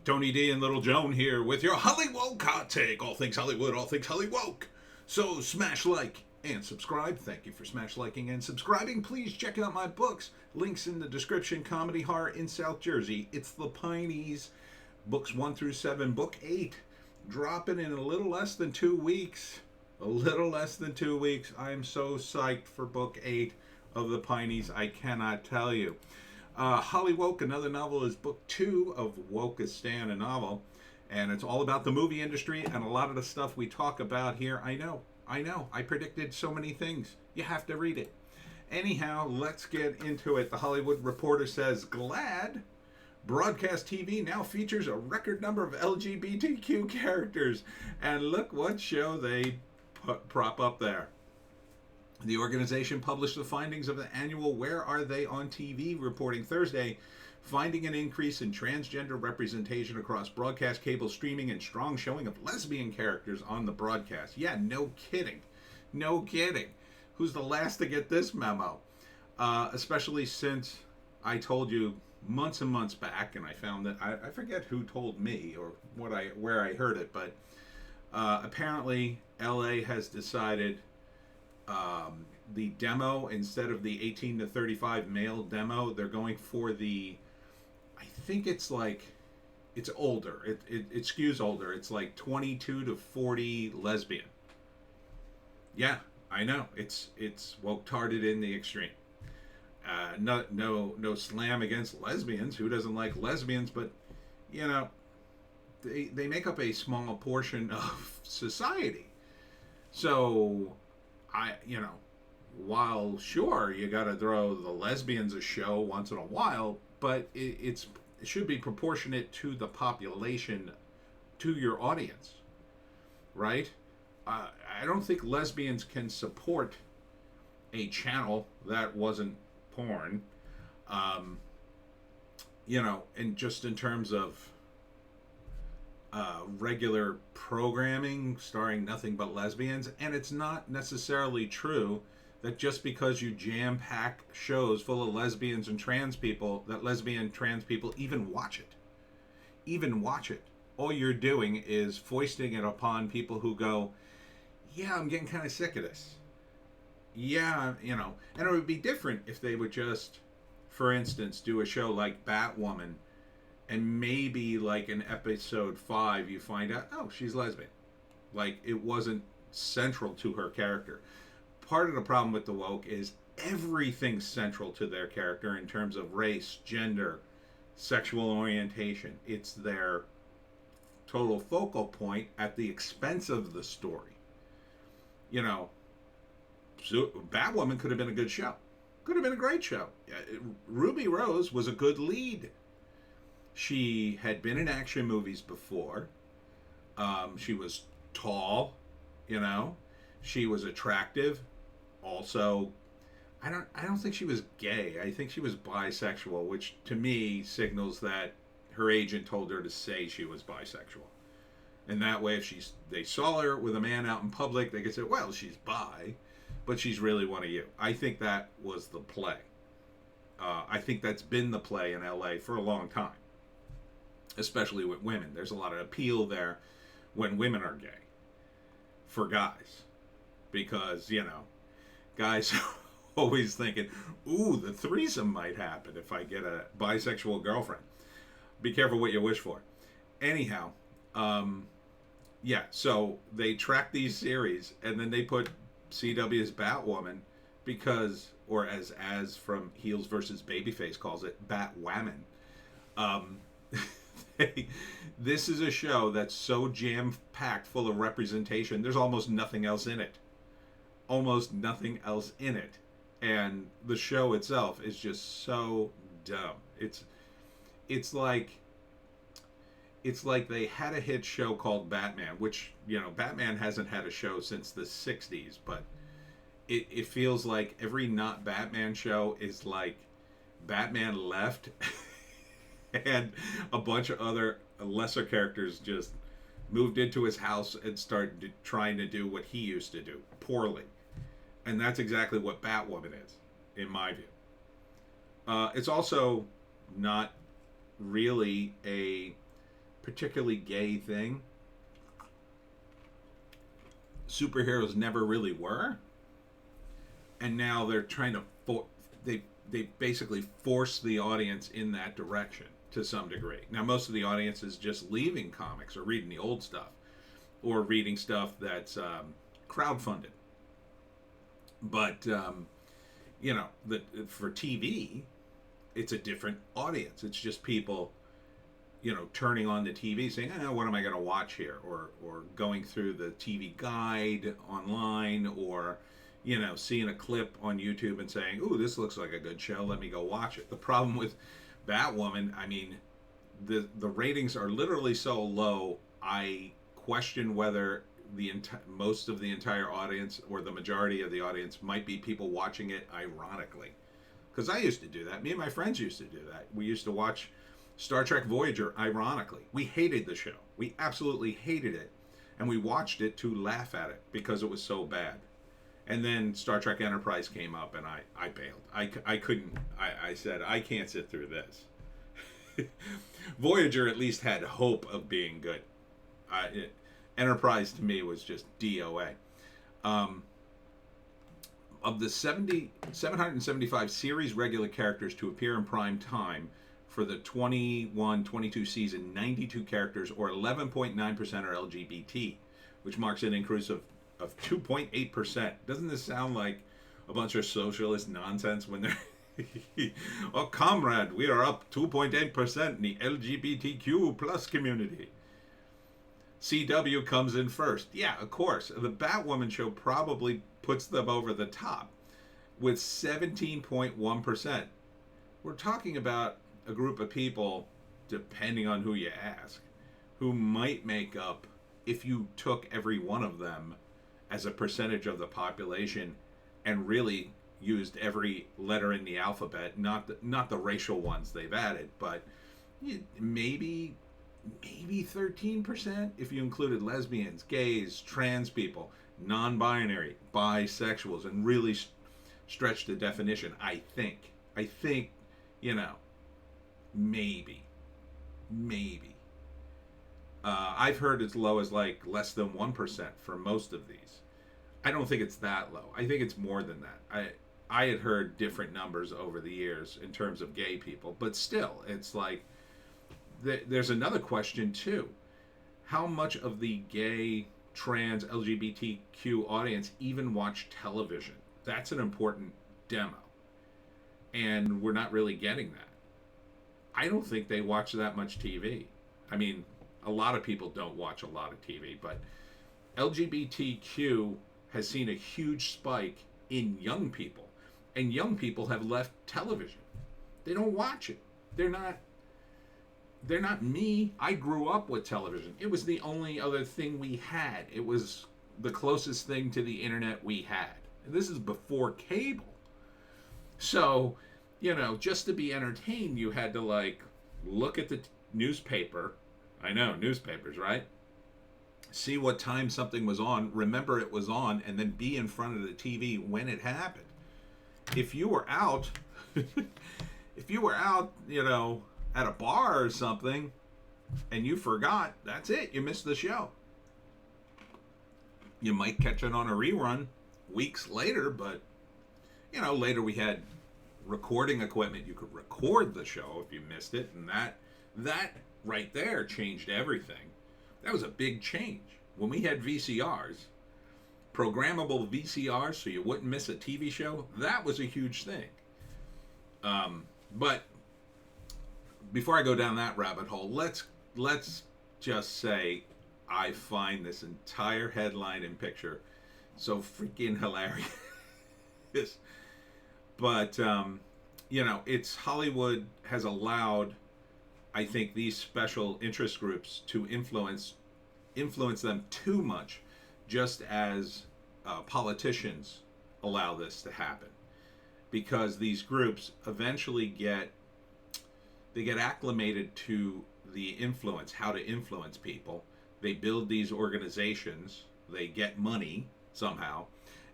Tony D and Little Joan here with your Hollywoke hot take. All things Hollywood, all things Hollywoke. So smash like and subscribe. Thank you for smash liking and subscribing. Please check out my books. Links in the description. Comedy Horror in South Jersey. It's the Pineys. Books 1 through 7. Book 8. Dropping in a little less than 2 weeks. A little less than 2 weeks. I am so psyched for book 8 of the Pineys. I cannot tell you. Hollywoke, another novel, is book 2 of Wokeistan, a novel. And it's all about the movie industry and a lot of the stuff we talk about here. I know. I predicted so many things. You have to read it. Anyhow, let's get into it. The Hollywood Reporter says, glad broadcast TV now features a record number of LGBTQ characters. And look what show they prop up there. The organization published the findings of the annual Where Are They on TV reporting Thursday, finding an increase in transgender representation across broadcast, cable, streaming, and strong showing of lesbian characters on the broadcast. Yeah, no kidding. No kidding. Who's the last to get this memo? Especially since I told you months and months back, and I found that, I forget who told me or where I heard it, but apparently LA has decided the demo, instead of the 18 to 35 male demo, they're going for the, I think it's like, it's older. It skews older. It's like 22 to 40 lesbian. Yeah, I know. It's woke-tarded in the extreme. No slam against lesbians. Who doesn't like lesbians? But, you know, they make up a small portion of society. So, while sure you got to throw the lesbians a show once in a while, but it should be proportionate to the population, to your audience, right? I don't think lesbians can support a channel that wasn't porn, and just in terms of regular programming starring nothing but lesbians. And it's not necessarily true that just because you jam-pack shows full of lesbians and trans people, that lesbian and trans people even watch it. All you're doing is foisting it upon people who go, yeah, I'm getting kind of sick of this. Yeah, and it would be different if they would just, for instance, do a show like Batwoman, and maybe like in episode 5 you find out, oh, she's lesbian. Like, it wasn't central to her character. Part of the problem with the woke is everything's central to their character in terms of race, gender, sexual orientation. It's their total focal point at the expense of the story. So Batwoman could have been a good show. Could have been a great show. Ruby Rose was a good lead. She had been in action movies before. She was tall, She was attractive. Also, I don't think she was gay. I think she was bisexual, which to me signals that her agent told her to say she was bisexual. And that way, if they saw her with a man out in public, they could say, well, she's bi, but she's really one of you. I think that was the play. I think that's been the play in LA for a long time. Especially with women. There's a lot of appeal there when women are gay. For guys. Because, guys are always thinking, ooh, the threesome might happen if I get a bisexual girlfriend. Be careful what you wish for. Anyhow, so they track these series, and then they put CW's Batwoman because, or as from Heels versus Babyface calls it, Batwoman. This is a show that's so jam-packed full of representation, there's almost nothing else in it. And the show itself is just so dumb. It's like they had a hit show called Batman, which, Batman hasn't had a show since the 60s, but it feels like every not Batman show is like Batman left and a bunch of other lesser characters just moved into his house and started trying to do what he used to do poorly. And that's exactly what Batwoman is, in my view. It's also not really a particularly gay thing. Superheroes never really were, and now they're trying to they basically force the audience in that direction to some degree. Now most of the audience is just leaving comics or reading the old stuff or reading stuff that's crowdfunded. But you know, for TV, it's a different audience. It's just people, you know, turning on the TV saying, what am I going to watch here? Or going through the TV guide online, or, you know, seeing a clip on YouTube and saying, ooh, this looks like a good show. Let me go watch it. The problem with Batwoman, I mean, the ratings are literally so low, I question whether most of the entire audience or the majority of the audience might be people watching it ironically. Because I used to do that. Me and my friends used to do that. We used to watch Star Trek Voyager ironically. We hated the show. We absolutely hated it. And we watched it to laugh at it because it was so bad. And then Star Trek Enterprise came up and I bailed. I couldn't. I said, I can't sit through this. Voyager at least had hope of being good. Enterprise to me was just DOA. Of the 775 series regular characters to appear in prime time for the 21-22 season, 92 characters, or 11.9%, are LGBT, which marks an increase of 2.8%. Doesn't this sound like a bunch of socialist nonsense when they're... Oh, comrade, we are up 2.8% in the LGBTQ plus community. CW comes in first. Yeah, of course. The Batwoman show probably puts them over the top with 17.1%. We're talking about a group of people, depending on who you ask, who might make up, if you took every one of them as a percentage of the population and really used every letter in the alphabet, not the racial ones they've added, but maybe 13% if you included lesbians, gays, trans people, non-binary, bisexuals, and really stretch the definition. I think, you know, maybe. I've heard as low as like less than 1% for most of these. I don't think it's that low. I think it's more than that. I had heard different numbers over the years in terms of gay people, but still, it's like, there's another question too. How much of the gay, trans, LGBTQ audience even watch television? That's an important demo. And we're not really getting that. I don't think they watch that much TV. I mean, a lot of people don't watch a lot of TV, but LGBTQ has seen a huge spike in young people. And young people have left television. They don't watch it. They're not me. I grew up with television. It was the only other thing we had. It was the closest thing to the internet we had. And this is before cable. So, you know, just to be entertained, you had to like look at the newspaper. I know, newspapers, right? See what time something was on, remember it was on, and then be in front of the TV when it happened. If you were out, you know, at a bar or something, and you forgot, that's it. You missed the show. You might catch it on a rerun weeks later, but, you know, later we had recording equipment. You could record the show if you missed it, and that right there changed everything. That was a big change. When we had VCRs, programmable VCRs, so you wouldn't miss a TV show, that was a huge thing. But before I go down that rabbit hole, let's just say I find this entire headline and picture so freaking hilarious. But you know, it's Hollywood has allowed, I think, these special interest groups to influence them too much, just as politicians allow this to happen, because these groups eventually get acclimated to the influence, how to influence people. They build these organizations, they get money somehow,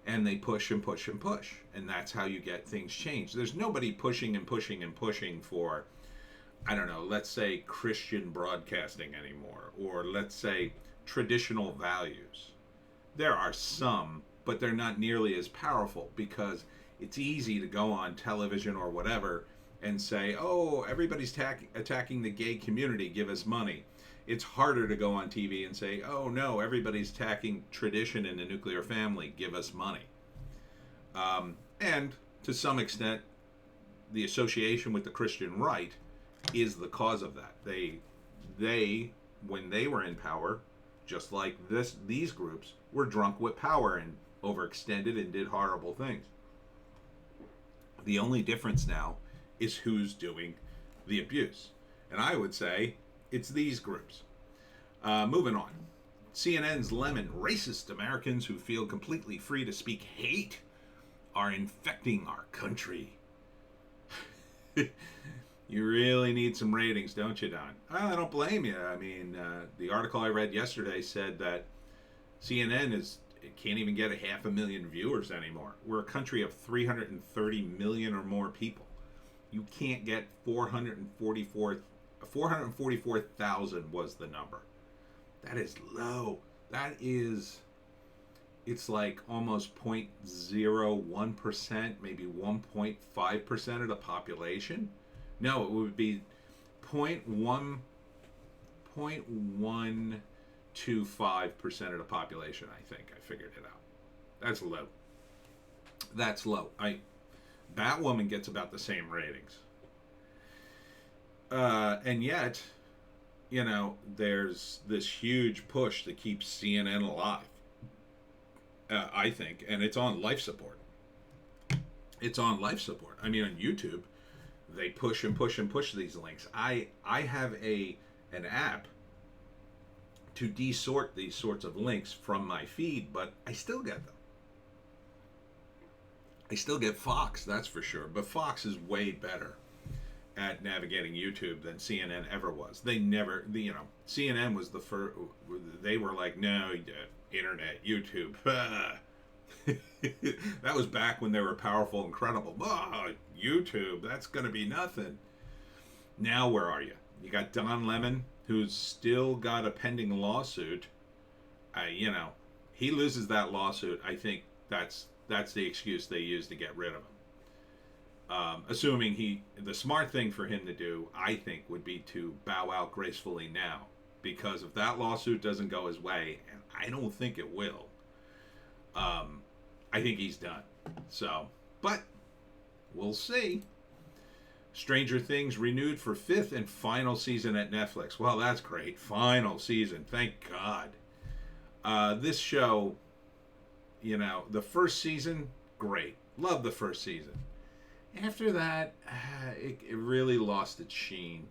and they push and push and push, and that's how you get things changed. There's nobody pushing and pushing and pushing for I don't know, let's say Christian broadcasting anymore, or let's say traditional values. There are some, but they're not nearly as powerful because it's easy to go on television or whatever and say, oh, everybody's attacking the gay community, give us money. It's harder to go on TV and say, oh no, everybody's attacking tradition in the nuclear family, give us money. And to some extent, the association with the Christian right is the cause of that. They when they were in power, just like these groups were drunk with power and overextended and did horrible things. The only difference now is who's doing the abuse. And I would say it's these groups. Moving on. CNN's Lemon, racist Americans who feel completely free to speak hate are infecting our country. You really need some ratings, don't you, Don? Well, I don't blame you. I mean, the article I read yesterday said that CNN can't even get 500,000 viewers anymore. We're a country of 330 million or more people. You can't get 444,000 was the number. That is low. It's like almost 0.01%, maybe 1.5% of the population. No, it would be 0.125% of the population, I think. I figured it out. That's low. That's low. Batwoman gets about the same ratings. And yet, there's this huge push to keep CNN alive. I think, and it's on life support. It's on life support. I mean, on YouTube, they push and push and push these links. I have an app to desort these sorts of links from my feed, but I still get them. I still get Fox, that's for sure. But Fox is way better at navigating YouTube than CNN ever was. They never, CNN was the first. They were like, no, internet, YouTube. That was back when they were powerful and credible. YouTube, that's going to be nothing. Now where are you? You got Don Lemon, who's still got a pending lawsuit. He loses that lawsuit. I think that's the excuse they use to get rid of him. Assuming the smart thing for him to do, I think, would be to bow out gracefully now. Because if that lawsuit doesn't go his way, and I don't think it will, I think he's done. So, but we'll see. Stranger Things renewed for 5th and final season at Netflix. Well, that's great. Final season. Thank God. This show, the first season, great. Love the first season. After that, it really lost its sheen.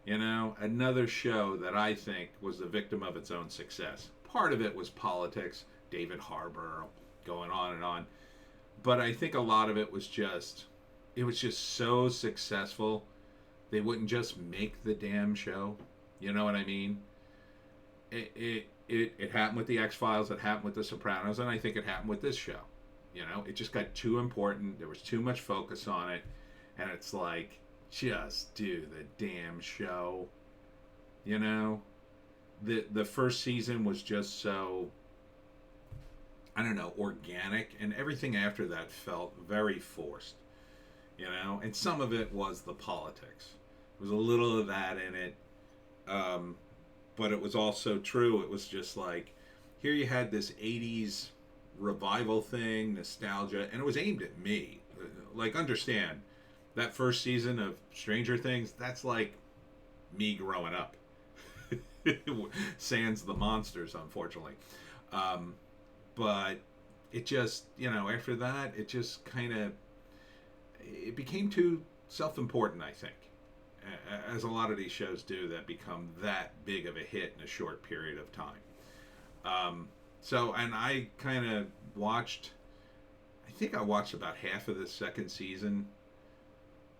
Another show that I think was the victim of its own success. Part of it was politics, David Harbour, going on and on. But I think a lot of it was just so successful, they wouldn't just make the damn show. You know what I mean? It happened with the X-Files, it happened with the Sopranos, and I think it happened with this show. It just got too important. There was too much focus on it. And it's like, just do the damn show. The first season was just so, I don't know, organic. And everything after that felt very forced. And some of it was the politics. There was a little of that in it. But it was also true. It was just like, here you had this 80s revival thing, nostalgia, and it was aimed at me. Like, understand, that first season of Stranger Things, that's like me growing up. Sans the monsters, unfortunately. But it just, after that, it just kind of, it became too self-important, I think. As a lot of these shows do that become that big of a hit in a short period of time. And I kind of watched, I think I watched about half of the second season.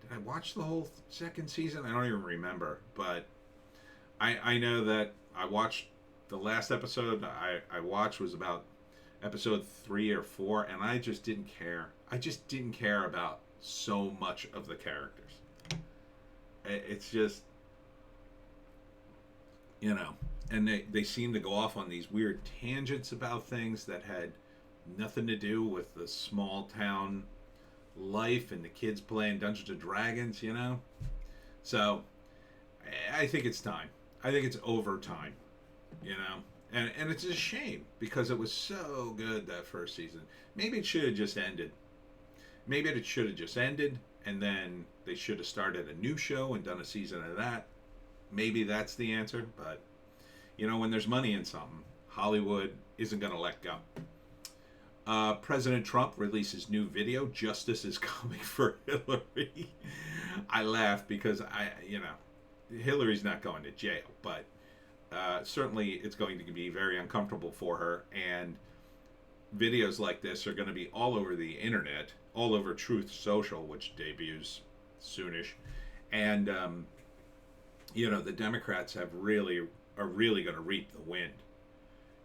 Did I watch the whole second season? I don't even remember. But I know that I watched the last episode I watched was about episode 3 or 4, and I just didn't care. I just didn't care about so much of the characters. It's just, and they seem to go off on these weird tangents about things that had nothing to do with the small town life and the kids playing Dungeons and Dragons. So I think it's time. I think it's over time, and it's a shame because it was so good that first season. Maybe it should have just ended. Maybe it should have just ended, and then they should have started a new show and done a season of that. Maybe that's the answer, but when there's money in something, Hollywood isn't going to let go. President Trump releases new video. Justice is coming for Hillary. I laugh because Hillary's not going to jail, but certainly it's going to be very uncomfortable for her. And videos like this are going to be all over the internet, all over Truth Social, which debuts soonish. And the Democrats are really going to reap the wind.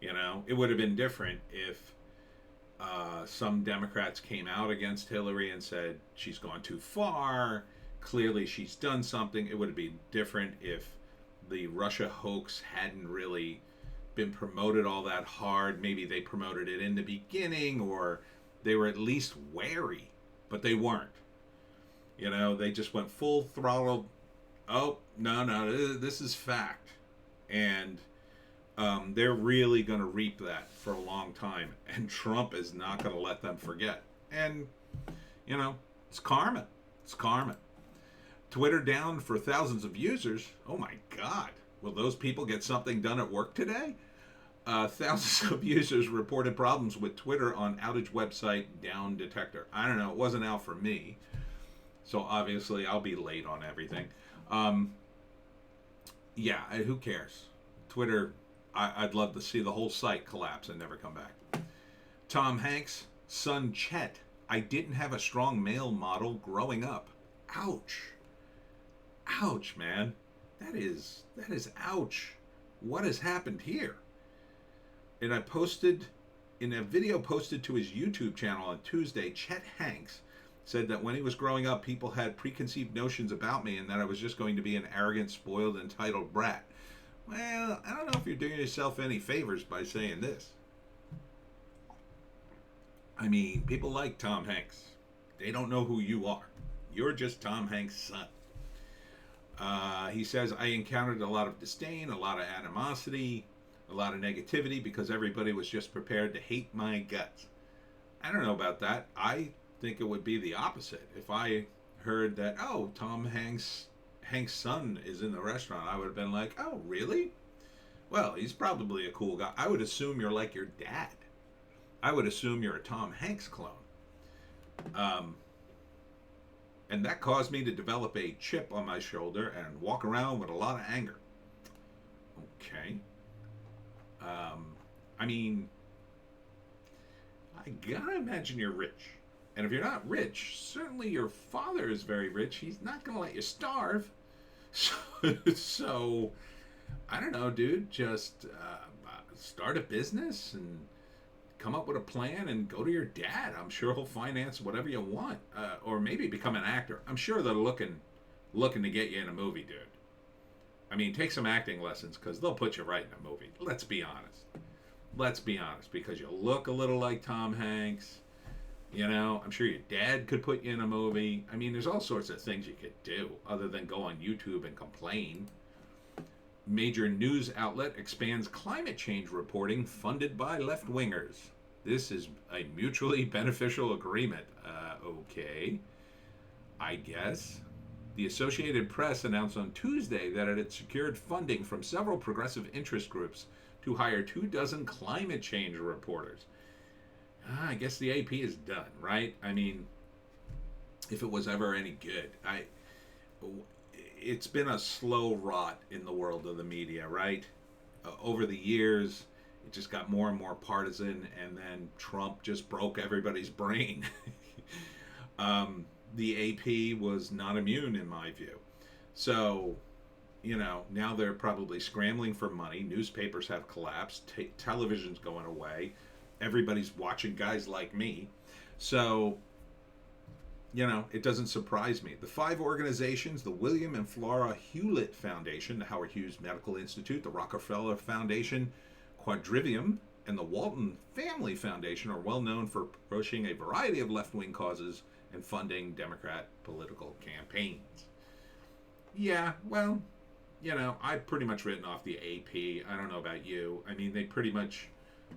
It would have been different if some Democrats came out against Hillary and said she's gone too far. Clearly, she's done something. It would have been different if the Russia hoax hadn't really been promoted all that hard. Maybe they promoted it in the beginning, or they were at least wary, but they weren't. They just went full throttle. Oh, no, this is fact. And they're really going to reap that for a long time. And Trump is not going to let them forget. And, it's karma. It's karma. Twitter down for thousands of users. Oh, my God. Will those people get something done at work today? Thousands of users reported problems with Twitter on outage website down detector. I don't know. It wasn't out for me. So, obviously, I'll be late on everything. Who cares? Twitter, I'd love to see the whole site collapse and never come back. Tom Hanks' son Chet. I didn't have a strong male model growing up. Ouch. Ouch, man. That is ouch. What has happened here? And in a video posted to his YouTube channel on Tuesday, Chet Hanks said that when he was growing up, people had preconceived notions about me and that I was just going to be an arrogant, spoiled, entitled brat. Well, I don't know if you're doing yourself any favors by saying this. I mean, people like Tom Hanks. They don't know who you are. You're just Tom Hanks' son. He says, I encountered a lot of disdain, a lot of animosity, a lot of negativity because everybody was just prepared to hate my guts. I don't know about that. I think it would be the opposite. If I heard that, oh, Tom Hanks' son is in the restaurant, I would have been like, oh, really? Well, he's probably a cool guy. I would assume you're like your dad. I would assume you're a Tom Hanks clone. And that caused me to develop a chip on my shoulder and walk around with a lot of anger. Okay. I mean, I gotta imagine you're rich. And if you're not rich, certainly your father is very rich. He's not gonna let you starve. So I don't know, dude. Just start a business and come up with a plan and go to your dad. I'm sure he'll finance whatever you want. Or maybe become an actor. I'm sure they're looking to get you in a movie, dude. I mean, take some acting lessons because they'll put you right in a movie. Let's be honest. Because you look a little like Tom Hanks. I'm sure your dad could put you in a movie. I mean, there's all sorts of things you could do other than go on YouTube and complain. Major news outlet expands climate change reporting funded by left-wingers. This is a mutually beneficial agreement. Okay. I guess. The Associated Press announced on Tuesday that it had secured funding from several progressive interest groups to hire 24 climate change reporters. I guess the AP is done, right? I mean, if it was ever any good. It's been a slow rot in the world of the media, right? Over the years, it just got more and more partisan, and then Trump just broke everybody's brain. The AP was not immune, in my view. So, now they're probably scrambling for money. Newspapers have collapsed. Television's going away. Everybody's watching guys like me. So, It doesn't surprise me. The 5 organizations, the William and Flora Hewlett Foundation, the Howard Hughes Medical Institute, the Rockefeller Foundation, Quadrivium, and the Walton Family Foundation, are well known for pushing a variety of left-wing causes and funding Democrat political campaigns. Yeah, well, I've pretty much written off the AP. I don't know about you. I mean, they pretty much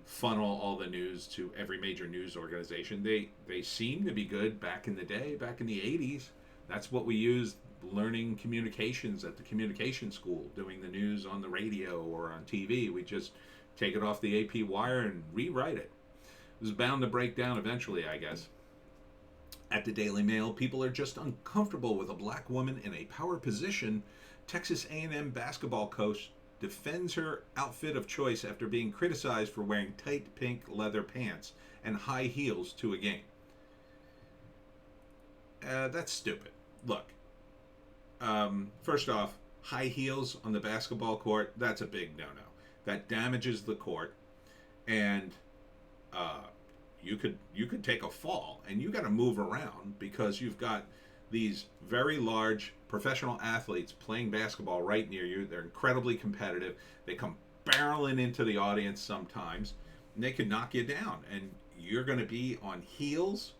funnel all the news to every major news organization. They seem to be good back in the day, back in the 80s. That's what we used learning communications at the communication school, doing the news on the radio or on TV. We just take it off the AP wire and rewrite it. It was bound to break down eventually, I guess. At the Daily Mail, people are just uncomfortable with a black woman in a power position. Texas A&M basketball coach defends her outfit of choice after being criticized for wearing tight pink leather pants and high heels to a game. That's stupid. Look, first off, high heels on the basketball court, that's a big no-no. That damages the court, and you could take a fall, and you got to move around because you've got these very large professional athletes playing basketball right near you. They're incredibly competitive. They come barreling into the audience sometimes, and they could knock you down. And you're going to be on heels?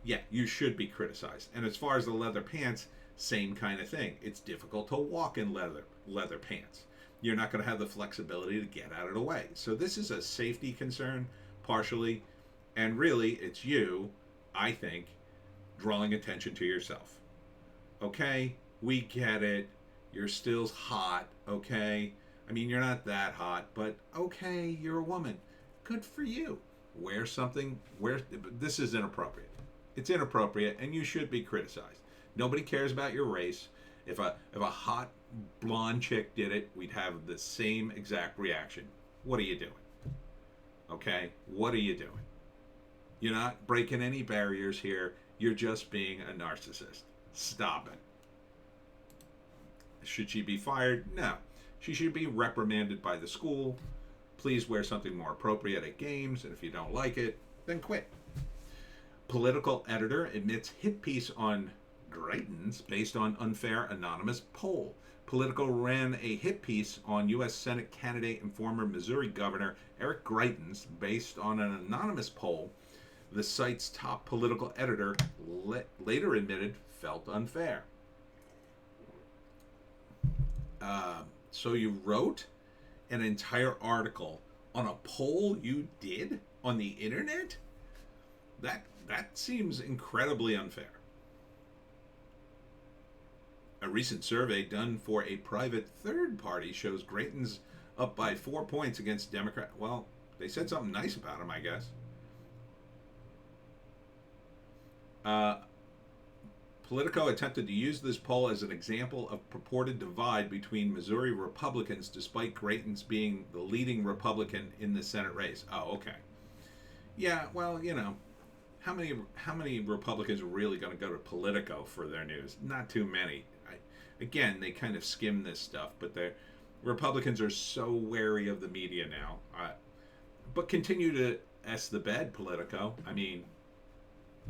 Yeah, you should be criticized. And as far as the leather pants, same kind of thing. It's difficult to walk in leather pants. You're not going to have the flexibility to get out of the way. So this is a safety concern, partially, and really it's you, I think, drawing attention to yourself. Okay, we get it. You're still hot, okay? I mean, you're not that hot, but okay, you're a woman. Good for you. Wear something. This is inappropriate. It's inappropriate, and you should be criticized. Nobody cares about your race. If a hot blonde chick did it, we'd have the same exact reaction. What are you doing? Okay? What are you doing? You're not breaking any barriers here. You're just being a narcissist. Stop it. Should she be fired? No. She should be reprimanded by the school. Please wear something more appropriate at games, and if you don't like it, then quit. Political editor admits hit piece on Greitens based on unfair anonymous poll. Politico ran a hit piece on U.S. Senate candidate and former Missouri Governor Eric Greitens based on an anonymous poll the site's top political editor later admitted felt unfair. So you wrote an entire article on a poll you did on the internet? That seems incredibly unfair. A recent survey done for a private third party shows Greitens up by 4 points against Democrat. Well, they said something nice about him, I guess. Politico attempted to use this poll as an example of purported divide between Missouri Republicans, despite Greitens being the leading Republican in the Senate race. Oh, okay. Yeah, well, how many Republicans are really going to go to Politico for their news? Not too many. Again, they kind of skim this stuff, but the Republicans are so wary of the media now. But continue to S the bed, Politico. I mean,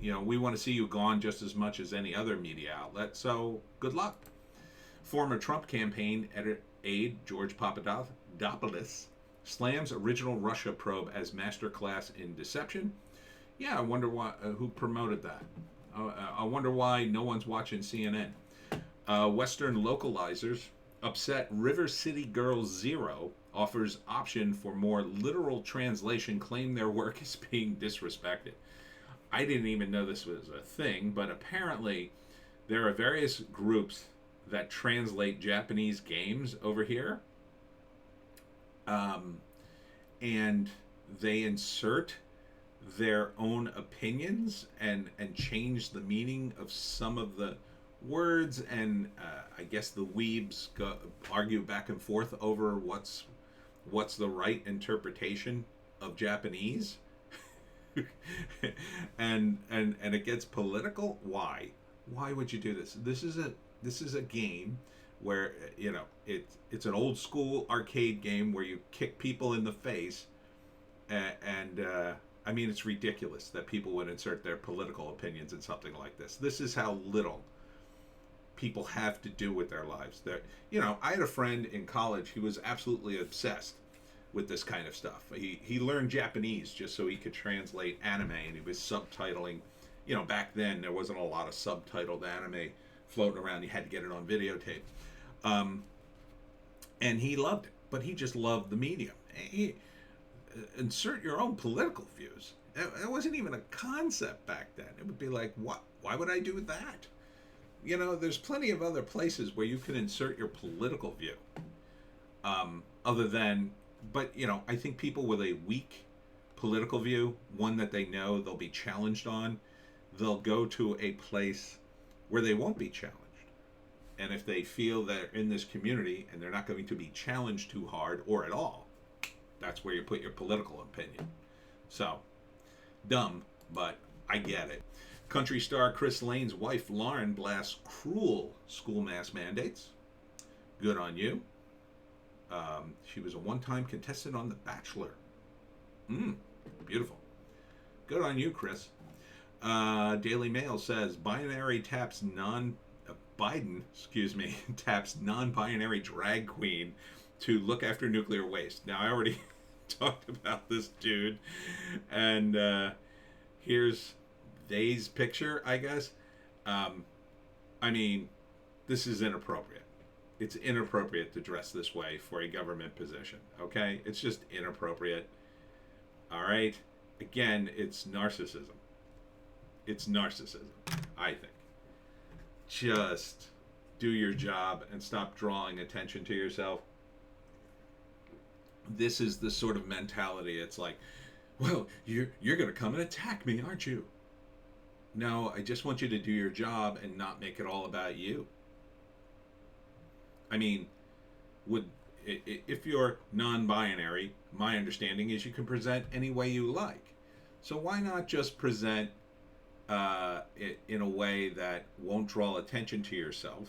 we want to see you gone just as much as any other media outlet, so good luck. Former Trump campaign aide George Papadopoulos slams original Russia probe as masterclass in deception. Yeah, I wonder why. Who promoted that? I wonder why no one's watching CNN. Western localizers upset River City Girls Zero offers option for more literal translation, claim their work is being disrespected. I didn't even know this was a thing, but apparently there are various groups that translate Japanese games over here. And they insert their own opinions and change the meaning of some of the words, and I guess the weebs argue back and forth over what's the right interpretation of Japanese. and it gets political. Why would you do this? This is a game where it's an old school arcade game where you kick people in the face, and I mean, it's ridiculous that people would insert their political opinions in something like this. This is how little people have to do with their lives. I had a friend in college. He was absolutely obsessed with this kind of stuff. He learned Japanese just so he could translate anime, and he was subtitling. Back then there wasn't a lot of subtitled anime floating around. You had to get it on videotape. And he loved it, but he just loved the medium. Insert your own political views. It wasn't even a concept back then. It would be like, what? Why would I do that? There's plenty of other places where you can insert your political view. I think people with a weak political view, one that they know they'll be challenged on, they'll go to a place where they won't be challenged. And if they feel they're in this community and they're not going to be challenged too hard or at all, that's where you put your political opinion. So, dumb, but I get it. Country star Chris Lane's wife, Lauren, blasts cruel school mask mandates. Good on you. She was a one-time contestant on The Bachelor. Beautiful. Good on you, Chris. Daily Mail says Biden taps non-binary drag queen to look after nuclear waste. Now, I already talked about this dude, and here's Day's picture, I guess. This is inappropriate. It's inappropriate to dress this way for a government position, okay? It's just inappropriate. All right? Again, it's narcissism. It's narcissism, I think. Just do your job and stop drawing attention to yourself. This is the sort of mentality. It's like, well, you're going to come and attack me, aren't you? No, I just want you to do your job and not make it all about you. I mean, if you're non-binary, my understanding is you can present any way you like. So why not just present it in a way that won't draw attention to yourself?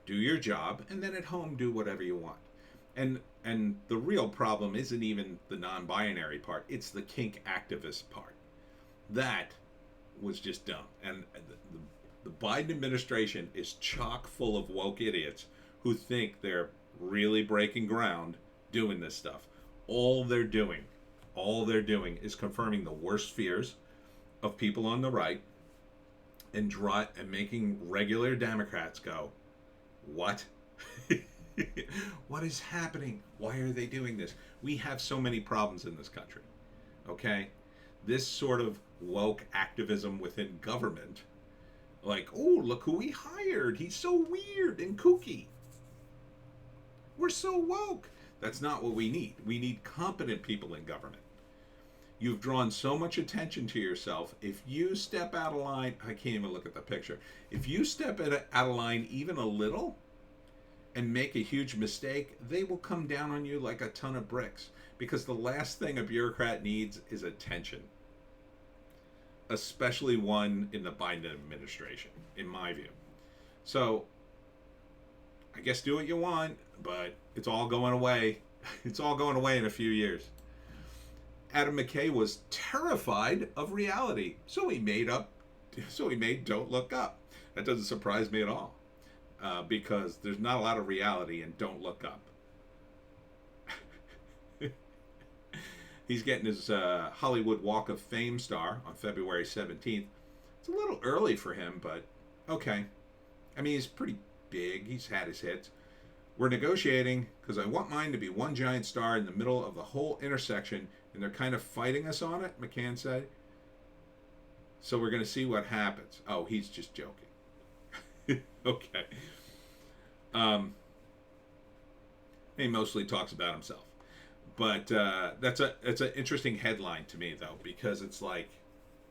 Do your job, and then at home do whatever you want. And the real problem isn't even the non-binary part; it's the kink activist part. That was just dumb. And the Biden administration is chock full of woke idiots who think they're really breaking ground doing this stuff. All they're doing is confirming the worst fears of people on the right and making regular Democrats go, what? What is happening? Why are they doing this? We have so many problems in this country, okay? This sort of woke activism within government, like, oh, look who we hired. He's so weird and kooky. We're so woke. That's not what we need. We need competent people in government. You've drawn so much attention to yourself. If you step out of line, I can't even look at the picture. If you step out of line even a little and make a huge mistake, they will come down on you like a ton of bricks. Because the last thing a bureaucrat needs is attention. Especially one in the Biden administration, in my view. So, I guess do what you want, but it's all going away. It's all going away in a few years. Adam McKay was terrified of reality, so he made Don't Look Up. That doesn't surprise me at all, because there's not a lot of reality in Don't Look Up. He's getting his Hollywood Walk of Fame star on February 17th. It's a little early for him, but okay. I mean, he's pretty big. He's had his hits. We're negotiating because I want mine to be one giant star in the middle of the whole intersection, and they're kind of fighting us on it, McCann said. So we're going to see what happens. Oh, he's just joking. Okay. He mostly talks about himself. But it's an interesting headline to me, though, because it's like,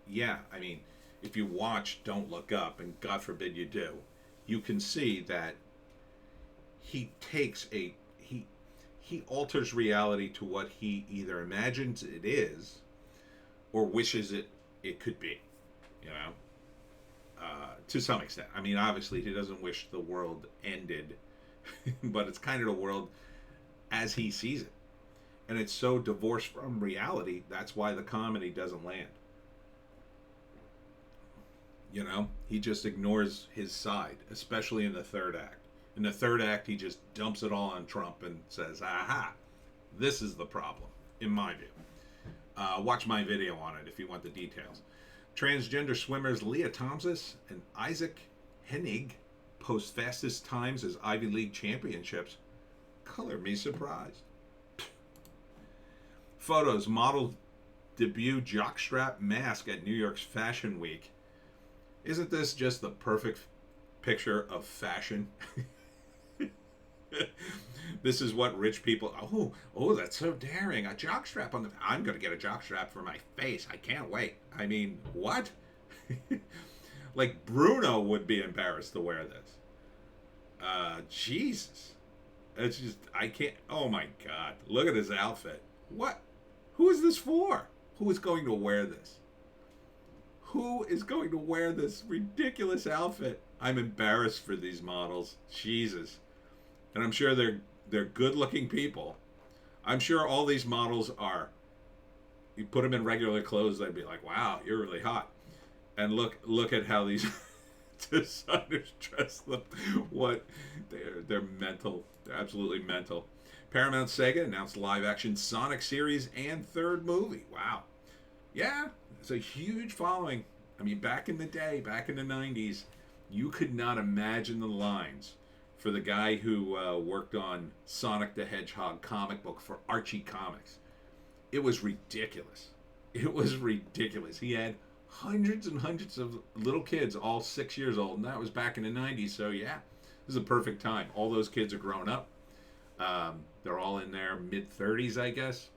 yeah, I mean, if you watch Don't Look Up, and God forbid you do, you can see that he alters reality to what he either imagines it is or wishes it could be, to some extent. I mean, obviously he doesn't wish the world ended, but it's kind of the world as he sees it. And it's so divorced from reality, that's why the comedy doesn't land. You know, he just ignores his side, especially in the third act. In the third act, he just dumps it all on Trump and says, aha, this is the problem, in my view. Watch my video on it if you want the details. Transgender swimmers Leah Thompson and Isaac Hennig post fastest times as Ivy League championships. Color me surprised. Photos, model debut jockstrap mask at New York's Fashion Week. Isn't this just the perfect picture of fashion? This is what rich people... Oh, that's so daring. A jockstrap on the... I'm going to get a jockstrap for my face. I can't wait. I mean, what? Like, Bruno would be embarrassed to wear this. Jesus. It's just... I can't... Oh, my God. Look at his outfit. What? Who is this for? Who is going to wear this? Who is going to wear this ridiculous outfit? I'm embarrassed for these models. Jesus. And I'm sure they're good-looking people. I'm sure all these models are. You put them in regular clothes, they'd be like, "Wow, you're really hot." And look at how these designers dress them. What? They're mental. They're absolutely mental. Paramount Sega announced live-action Sonic series and third movie. Wow. Yeah, it's a huge following. I mean, back in the day, back in the 90s, you could not imagine the lines for the guy who worked on Sonic the Hedgehog comic book for Archie Comics. It was ridiculous. It was ridiculous. He had hundreds and hundreds of little kids, all 6 years old, and that was back in the 90s, so yeah, this is a perfect time. All those kids are grown up. They're all in their mid-30s, I guess.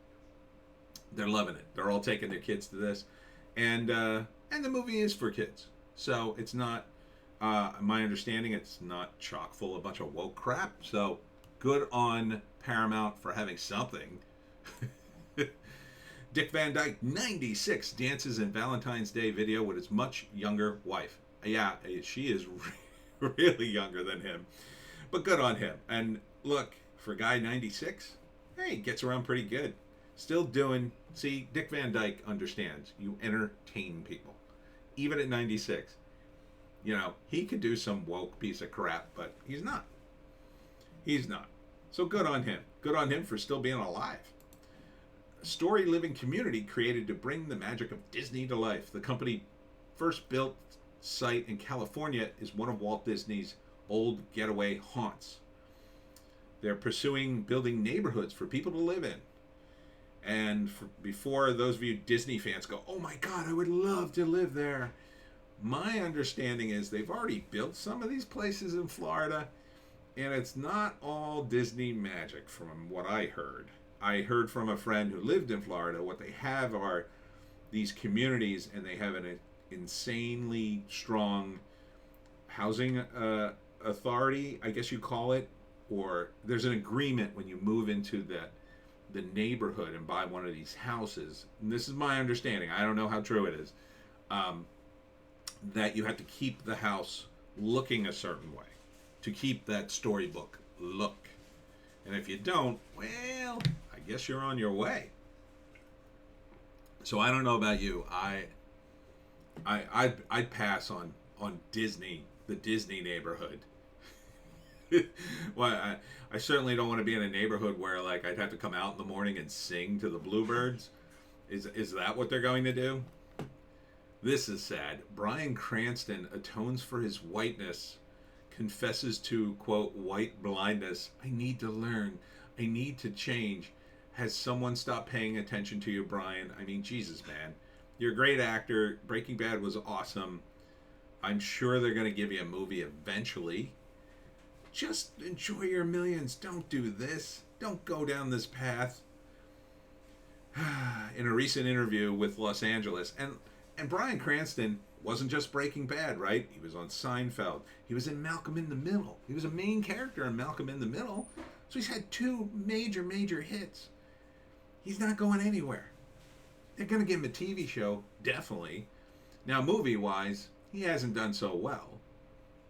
They're loving it. They're all taking their kids to this. And the movie is for kids. So it's not, my understanding, it's not chock full of a bunch of woke crap. So good on Paramount for having something. Dick Van Dyke, 96, dances in Valentine's Day video with his much younger wife. Yeah, she is really younger than him. But good on him. And look, for a guy 96, hey, gets around pretty good. Still doing... See, Dick Van Dyke understands. You entertain people. Even at 96. You know, he could do some woke piece of crap, but he's not. He's not. So good on him. Good on him for still being alive. A story living community created to bring the magic of Disney to life. The company first built site in California is one of Walt Disney's old getaway haunts. They're pursuing building neighborhoods for people to live in. And before those of you Disney fans go, oh my God, I would love to live there. My understanding is they've already built some of these places in Florida, and it's not all Disney magic from what I heard. I heard from a friend who lived in Florida, what they have are these communities, and they have an insanely strong housing authority, I guess you call it, or there's an agreement when you move into the neighborhood and buy one of these houses, and this is my understanding, I don't know how true it is, that you have to keep the house looking a certain way to keep that storybook look. And if you don't, well, I guess you're on your way. So I don't know about you. I'd pass on Disney, the Disney neighborhood. Well, I certainly don't want to be in a neighborhood where like I'd have to come out in the morning and sing to the bluebirds. Is that what they're going to do? This is sad. Bryan Cranston atones for his whiteness, confesses to, quote, white blindness. I need to learn. I need to change. Has someone stopped paying attention to you, Bryan? I mean, Jesus, man. You're a great actor. Breaking Bad was awesome. I'm sure they're going to give you a movie eventually. Just enjoy your millions. Don't do this. Don't go down this path. In a recent interview with Los Angeles, and Bryan Cranston wasn't just Breaking Bad, right? He was on Seinfeld. He was in Malcolm in the Middle. He was a main character in Malcolm in the Middle. So he's had two major hits. He's not going anywhere. They're going to give him a TV show, definitely. Now, movie-wise, he hasn't done so well.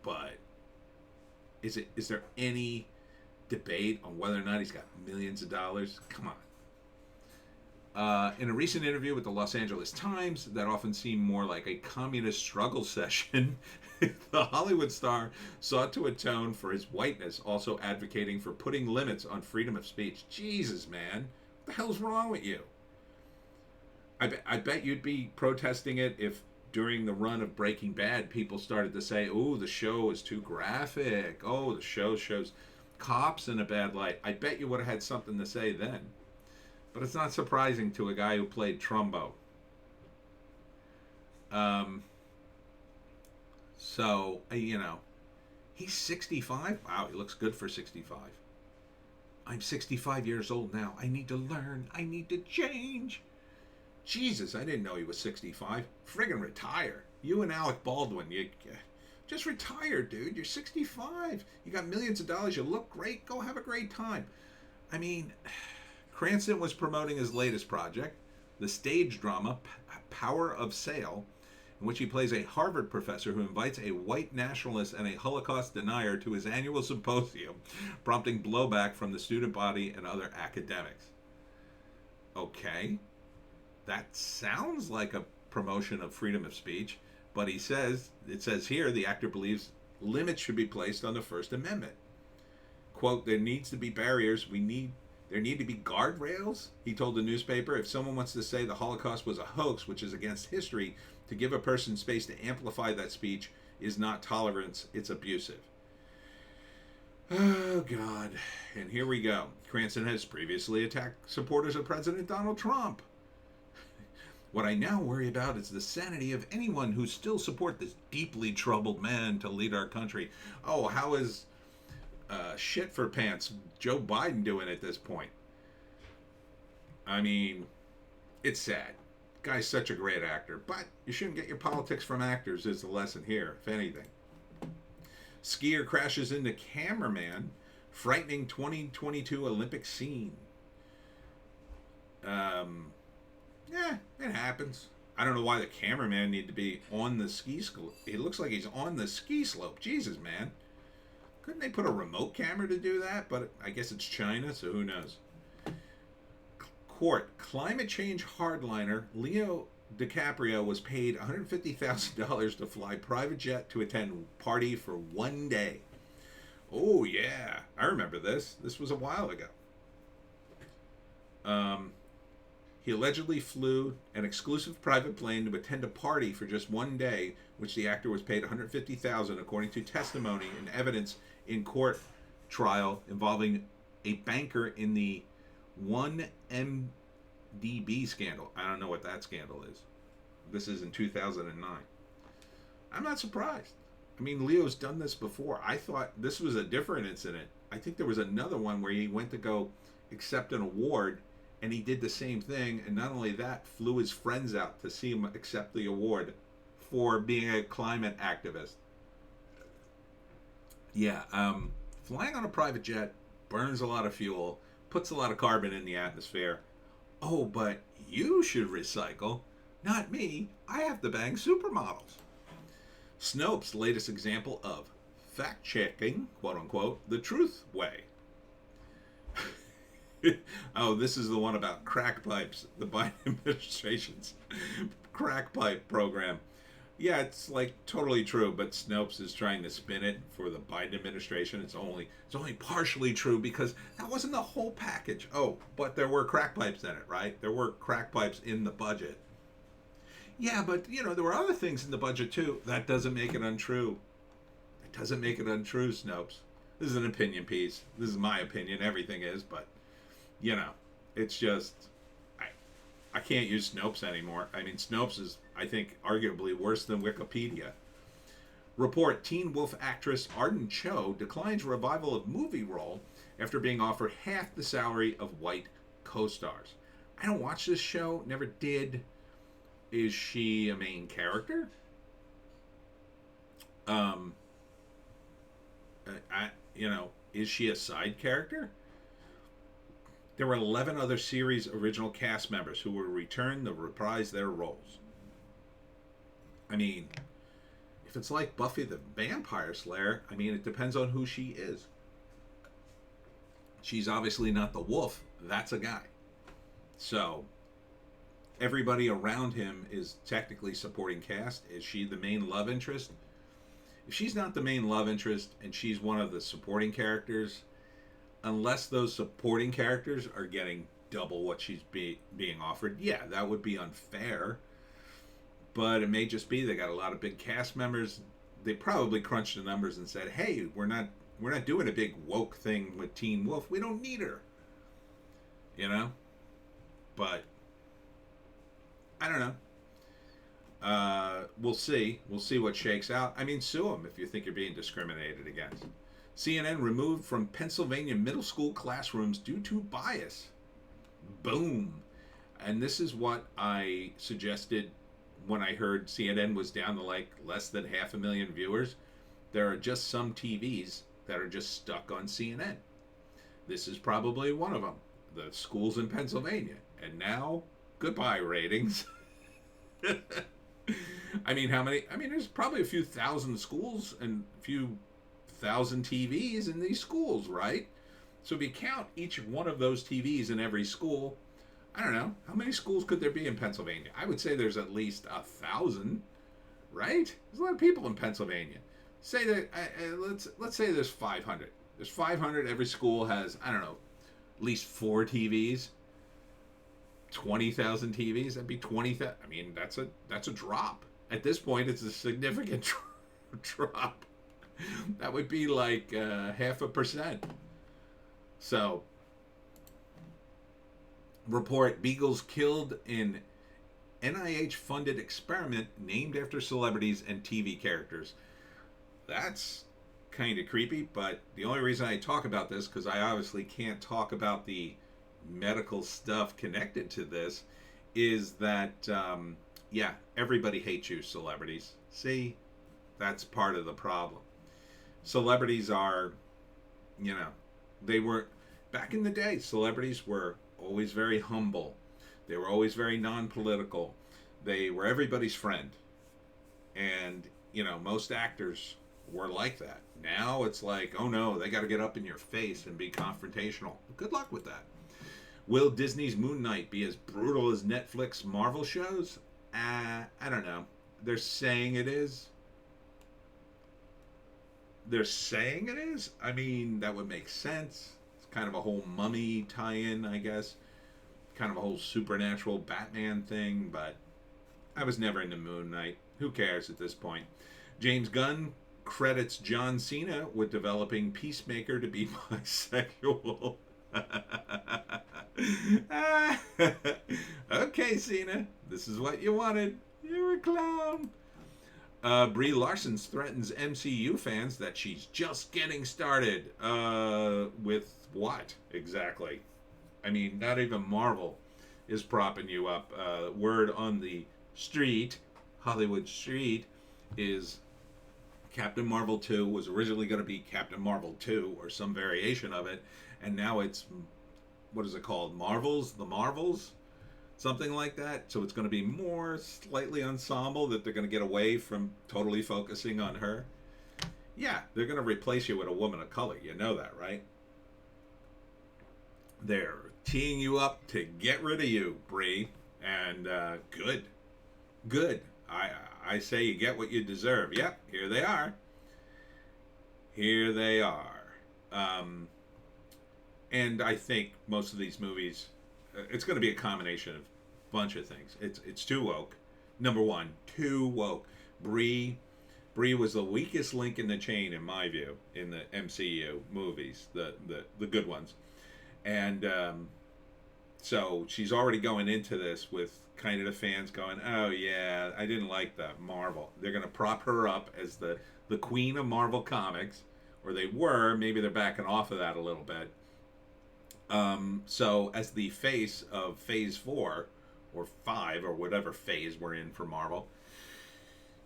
But is there any debate on whether or not he's got millions of dollars? Come on. In a recent interview with the Los Angeles Times that often seemed more like a communist struggle session, the Hollywood star sought to atone for his whiteness, also advocating for putting limits on freedom of speech. Jesus, man. What the hell's wrong with you? I bet you'd be protesting it if during the run of Breaking Bad people started to say, oh, the show is too graphic. Oh, the show shows cops in a bad light. I bet you would have had something to say then. But it's not surprising to a guy who played Trumbo. So, you know, he's 65. Wow, he looks good for 65. I'm 65 years old now. I need to learn. I need to change. Jesus, I didn't know he was 65. Friggin' retire. You and Alec Baldwin, you just retire, dude. You're 65. You got millions of dollars. You look great. Go have a great time. I mean, Cranston was promoting his latest project, the stage drama Power of Sale, in which he plays a Harvard professor who invites a white nationalist and a Holocaust denier to his annual symposium, prompting blowback from the student body and other academics. Okay, that sounds like a promotion of freedom of speech, but it says here, the actor believes limits should be placed on the First Amendment. Quote, there needs to be barriers. There need to be guardrails, he told the newspaper. If someone wants to say the Holocaust was a hoax, which is against history, to give a person space to amplify that speech is not tolerance, it's abusive. Oh, God. And here we go. Cranston has previously attacked supporters of President Donald Trump. What I now worry about is the sanity of anyone who still support this deeply troubled man to lead our country. Oh, how is shit for pants Joe Biden doing at this point? I mean, it's sad. Guy's such a great actor, but you shouldn't get your politics from actors is the lesson here, if anything. Skier crashes into cameraman, frightening 2022 Olympic scene. Yeah, it happens. I don't know why the cameraman need to be on the ski slope. It looks like he's on the ski slope. Jesus, man. Couldn't they put a remote camera to do that? But I guess it's China, so who knows. Court. Climate change hardliner Leo DiCaprio was paid $150,000 to fly private jet to attend party for one day. Oh, yeah. I remember this. This was a while ago. He allegedly flew an exclusive private plane to attend a party for just one day, which the actor was paid $150,000, according to testimony and evidence in court trial involving a banker in the 1MDB scandal. I don't know what that scandal is. This is in 2009. I'm not surprised. I mean, Leo's done this before. I thought this was a different incident. I think there was another one where he went to go accept an award, and he did the same thing, and not only that, flew his friends out to see him accept the award for being a climate activist. Yeah, flying on a private jet burns a lot of fuel, puts a lot of carbon in the atmosphere. Oh, but you should recycle. Not me. I have to bang supermodels. Snopes' latest example of fact-checking, quote-unquote, the truth way. Oh, this is the one about crack pipes, the Biden administration's crack pipe program. Yeah, it's like totally true, but Snopes is trying to spin it for the Biden administration. It's only partially true because that wasn't the whole package. Oh, but there were crack pipes in it, right? There were crack pipes in the budget. Yeah, but you know, there were other things in the budget too. That doesn't make it untrue. It doesn't make it untrue, Snopes. This is an opinion piece. This is my opinion. Everything is, but you know, it's just, I can't use Snopes anymore. I mean, Snopes is, I think, arguably worse than Wikipedia. Report, Teen Wolf actress Arden Cho declines revival of movie role after being offered half the salary of white co-stars. I don't watch this show, never did. Is she a main character? Is she a side character? There were 11 other series original cast members who will return to reprise their roles. I mean, if it's like Buffy the Vampire Slayer, I mean, it depends on who she is. She's obviously not the wolf. That's a guy. So, everybody around him is technically supporting cast. Is she the main love interest? If she's not the main love interest and she's one of the supporting characters, unless those supporting characters are getting double what she's being offered, yeah, that would be unfair. But it may just be they got a lot of big cast members. They probably crunched the numbers and said, "Hey, we're not doing a big woke thing with Teen Wolf. We don't need her." You know? But I don't know. We'll see. We'll see what shakes out. I mean, sue them if you think you're being discriminated against. CNN removed from Pennsylvania middle school classrooms due to bias. Boom. And this is what I suggested when I heard CNN was down to like less than 500,000 viewers. There are just some TVs that are just stuck on CNN. This is probably one of them. The schools in Pennsylvania. And now, goodbye ratings. I mean, how many? I mean, there's probably a few thousand schools and a few thousand TVs in these schools, right? So if you count each one of those TVs in every school, I don't know, how many schools could there be in Pennsylvania? I would say there's at least 1,000, right? There's a lot of people in Pennsylvania. Say that let's say there's 500. There's 500. Every school has, I don't know, at least 4 TVs. 20,000 TVs. That'd be 20,000. I mean, that's a drop. At this point, it's a significant drop. That would be like 0.5%. So, report: Beagles killed in NIH-funded experiment named after celebrities and TV characters. That's kind of creepy, but the only reason I talk about this, because I obviously can't talk about the medical stuff connected to this, is that yeah, everybody hates you, celebrities. See, that's part of the problem. Celebrities are, you know, they were back in the day, celebrities were always very humble. They were always very non-political. They were everybody's friend. And, you know, most actors were like that. Now it's like, oh no, they got to get up in your face and be confrontational. Good luck with that. Will Disney's Moon Knight be as brutal as Netflix Marvel shows? I don't know. They're saying it is. They're saying it is? I mean, that would make sense. It's kind of a whole mummy tie-in, I guess. Kind of a whole supernatural Batman thing, but I was never into Moon Knight. Who cares at this point? James Gunn credits John Cena with developing Peacemaker to be bisexual. Okay, Cena, this is what you wanted. You're a clown. Brie Larson threatens MCU fans that she's just getting started. With what exactly? I mean, not even Marvel is propping you up. Word on the street, Hollywood street, is Captain Marvel 2 was originally going to be Captain Marvel 2 or some variation of it, and now it's, what is it called? Marvels? The Marvels? Something like that. So it's going to be more slightly ensemble, that they're going to get away from totally focusing on her. Yeah, they're going to replace you with a woman of color. You know that, right? They're teeing you up to get rid of you, Brie. And good. Good. I say you get what you deserve. Yep, here they are. Here they are. And I think most of these movies, it's going to be a combination of a bunch of things. It's too woke. Number one, too woke. Brie was the weakest link in the chain, in my view, in the MCU movies, the good ones. And so she's already going into this with kind of the fans going, oh yeah, I didn't like that Marvel. They're going to prop her up as the queen of Marvel Comics, or they were. Maybe they're backing off of that a little bit. So as the face of Phase 4 or 5 or whatever phase we're in for Marvel,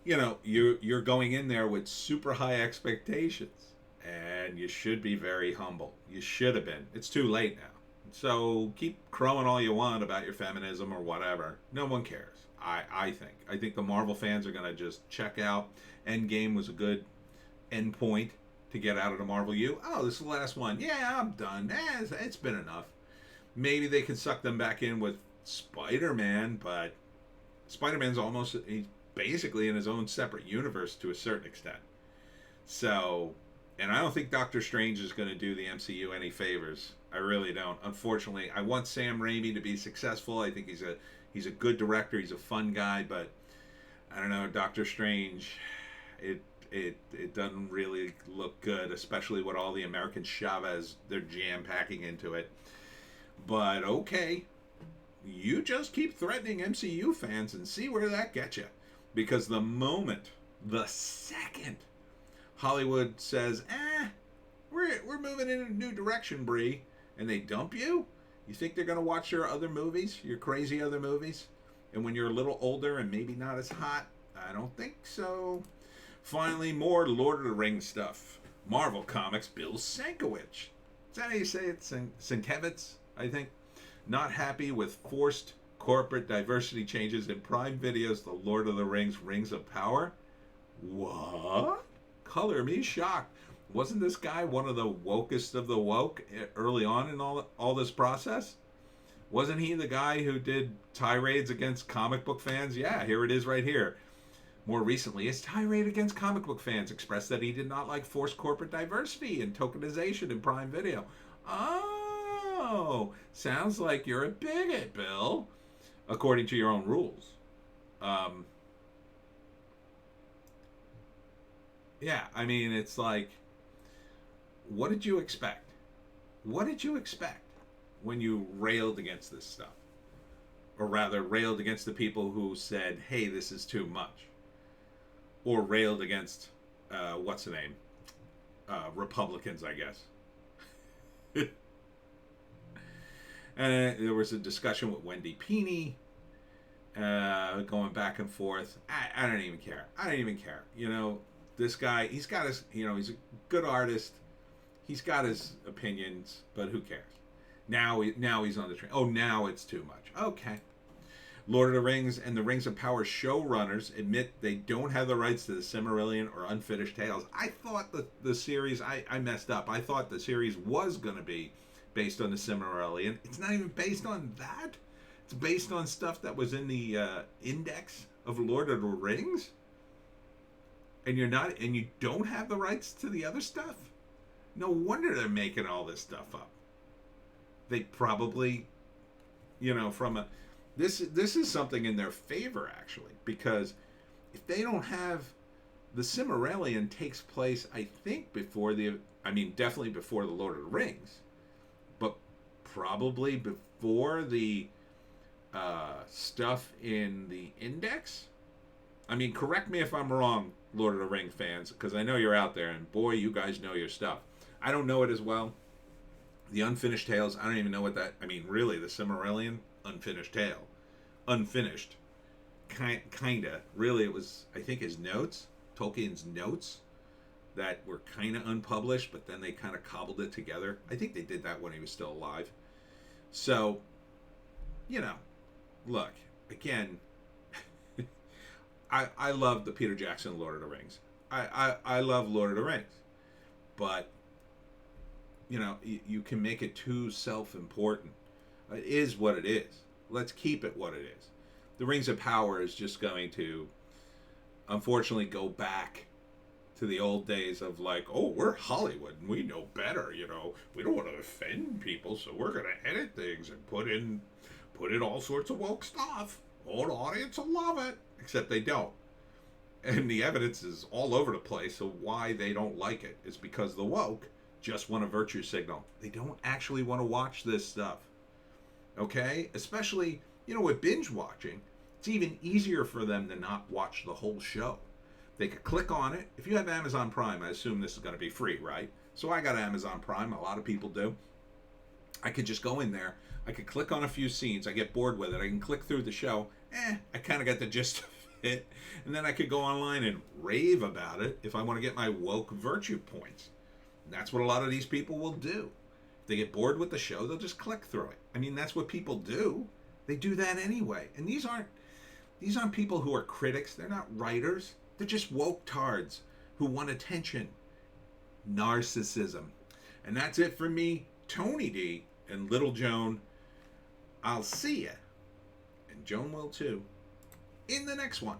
you know, you're going in there with super high expectations, and you should be very humble. You should have been. It's too late now. So keep crowing all you want about your feminism or whatever. No one cares. I think the Marvel fans are going to just check out. Endgame was a good end point to get out of the Marvel U. Oh, this is the last one. Yeah, I'm done. It's been enough. Maybe they can suck them back in with Spider-Man, but Spider-Man's he's basically in his own separate universe to a certain extent. So, and I don't think Doctor Strange is going to do the MCU any favors. I really don't. Unfortunately, I want Sam Raimi to be successful. I think he's a good director. He's a fun guy, but I don't know, Doctor Strange, it doesn't really look good, especially with all the American Chavez they're jam packing into it. But okay, you just keep threatening MCU fans and see where that gets you. Because the second Hollywood says, we're moving in a new direction, Brie, and they dump you, you think they're going to watch your other movies, your crazy other movies? And when you're a little older and maybe not as hot, I don't think so. Finally, more Lord of the Rings stuff. Marvel Comics, Bill Sienkiewicz. Is that how you say it? Sienkiewicz, I think. Not happy with forced corporate diversity changes in Prime Video's The Lord of the Rings, Rings of Power. What? Color me shocked. Wasn't this guy one of the wokest of the woke early on in all this process? Wasn't he the guy who did tirades against comic book fans? Yeah, here it is right here. More recently, his tirade against comic book fans expressed that he did not like forced corporate diversity and tokenization in Prime Video. Oh, sounds like you're a bigot, Bill, according to your own rules. Yeah, I mean, it's like, what did you expect? What did you expect when you railed against this stuff? Or rather, railed against the people who said, hey, this is too much. Or railed against, what's the name? Republicans, I guess. And there was a discussion with Wendy Piney, going back and forth. I don't even care. I don't even care. You know, this guy, he's got his, he's a good artist. He's got his opinions, but who cares? Now he's on the train. Oh, now it's too much. Okay. Lord of the Rings and the Rings of Power showrunners admit they don't have the rights to the Silmarillion or Unfinished Tales. I thought the series, I messed up. I thought the series was going to be based on the Silmarillion. It's not even based on that. It's based on stuff that was in the index of Lord of the Rings. And you don't have the rights to the other stuff? No wonder they're making all this stuff up. They probably, this is something in their favor, actually, because if they don't have, the Silmarillion takes place, I think, definitely before the Lord of the Rings, but probably before the stuff in the index. I mean, correct me if I'm wrong, Lord of the Rings fans, because I know you're out there, and boy, you guys know your stuff. I don't know it as well. The Unfinished Tales, I don't even know what that... I mean, really, the Silmarillion, Unfinished Tale. Unfinished. Kinda. Really, it was, I think, his notes, Tolkien's notes, that were kind of unpublished, but then they kind of cobbled it together. I think they did that when he was still alive. So, look, again, I love the Peter Jackson Lord of the Rings. I love Lord of the Rings. But, you can make it too self-important. It is what it is. Let's keep it what it is. The Rings of Power is just going to, unfortunately, go back to the old days of like, oh, we're Hollywood and we know better, We don't want to offend people, so we're going to edit things and put in all sorts of woke stuff. Oh, the audience will love it. Except they don't. And the evidence is all over the place of why they don't like it. It's because the woke just want a virtue signal. They don't actually want to watch this stuff. Okay? Especially, with binge watching, it's even easier for them to not watch the whole show. They could click on it. If you have Amazon Prime, I assume this is going to be free, right? So I got Amazon Prime. A lot of people do. I could just go in there. I could click on a few scenes. I get bored with it. I can click through the show. I kind of got the gist of it. And then I could go online and rave about it if I want to get my woke virtue points. And that's what a lot of these people will do. If they get bored with the show, they'll just click through it. I mean, that's what people do. They do that anyway. And these aren't people who are critics. They're not writers. They're just woke tards who want attention. Narcissism. And that's it for me, Tony D and Little Joan. I'll see ya and Joan will too, in the next one.